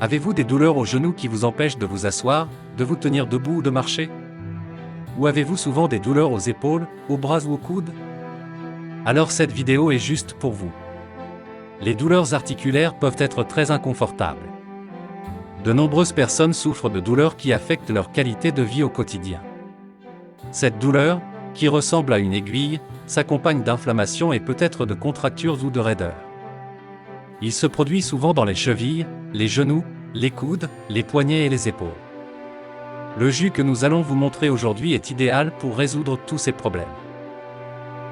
Avez-vous des douleurs aux genoux qui vous empêchent de vous asseoir, de vous tenir debout ou de marcher? Ou avez-vous souvent des douleurs aux épaules, aux bras ou aux coudes? Alors cette vidéo est juste pour vous. Les douleurs articulaires peuvent être très inconfortables. De nombreuses personnes souffrent de douleurs qui affectent leur qualité de vie au quotidien. Cette douleur, qui ressemble à une aiguille, s'accompagne d'inflammations et peut-être de contractures ou de raideurs. Il se produit souvent dans les chevilles, les genoux, les coudes, les poignets et les épaules. Le jus que nous allons vous montrer aujourd'hui est idéal pour résoudre tous ces problèmes.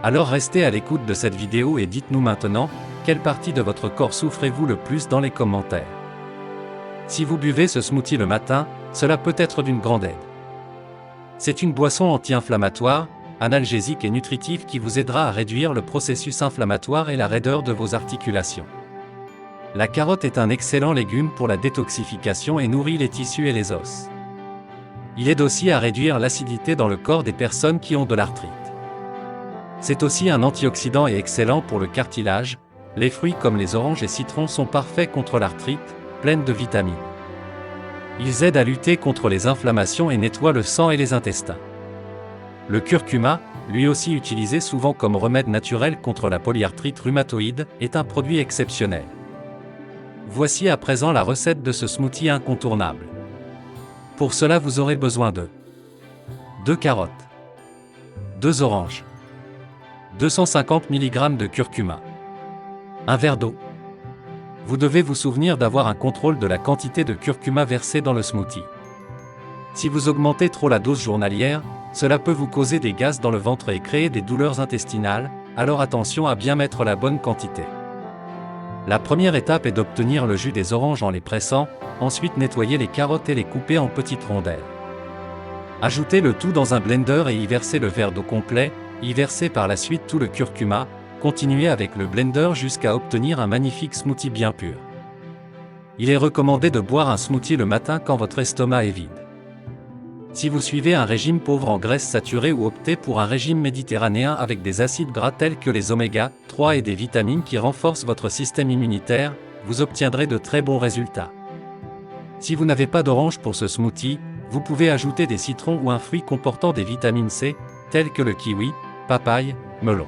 Alors restez à l'écoute de cette vidéo et dites-nous maintenant, quelle partie de votre corps souffrez-vous le plus dans les commentaires. Si vous buvez ce smoothie le matin, cela peut être d'une grande aide. C'est une boisson anti-inflammatoire, analgésique et nutritive qui vous aidera à réduire le processus inflammatoire et la raideur de vos articulations. La carotte est un excellent légume pour la détoxification et nourrit les tissus et les os. Il aide aussi à réduire l'acidité dans le corps des personnes qui ont de l'arthrite. C'est aussi un antioxydant et excellent pour le cartilage. Les fruits comme les oranges et citrons sont parfaits contre l'arthrite, pleines de vitamines. Ils aident à lutter contre les inflammations et nettoient le sang et les intestins. Le curcuma, lui aussi utilisé souvent comme remède naturel contre la polyarthrite rhumatoïde, est un produit exceptionnel. Voici à présent la recette de ce smoothie incontournable. Pour cela vous aurez besoin de 2 carottes, 2 oranges, 250 mg de curcuma, un verre d'eau. Vous devez vous souvenir d'avoir un contrôle de la quantité de curcuma versée dans le smoothie. Si vous augmentez trop la dose journalière, cela peut vous causer des gaz dans le ventre et créer des douleurs intestinales, alors attention à bien mettre la bonne quantité. La première étape est d'obtenir le jus des oranges en les pressant, ensuite nettoyer les carottes et les couper en petites rondelles. Ajoutez le tout dans un blender et y versez le verre d'eau complet, y versez par la suite tout le curcuma, continuez avec le blender jusqu'à obtenir un magnifique smoothie bien pur. Il est recommandé de boire un smoothie le matin quand votre estomac est vide. Si vous suivez un régime pauvre en graisses saturées ou optez pour un régime méditerranéen avec des acides gras tels que les oméga 3 et des vitamines qui renforcent votre système immunitaire, vous obtiendrez de très bons résultats. Si vous n'avez pas d'orange pour ce smoothie, vous pouvez ajouter des citrons ou un fruit comportant des vitamines C, tels que le kiwi, papaye, melon.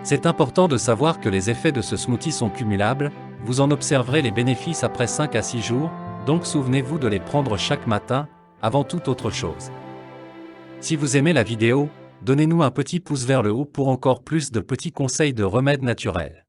C'est important de savoir que les effets de ce smoothie sont cumulables, vous en observerez les bénéfices après 5 à 6 jours, donc souvenez-vous de les prendre chaque matin, avant toute autre chose. Si vous aimez la vidéo, donnez-nous un petit pouce vers le haut pour encore plus de petits conseils de remèdes naturels.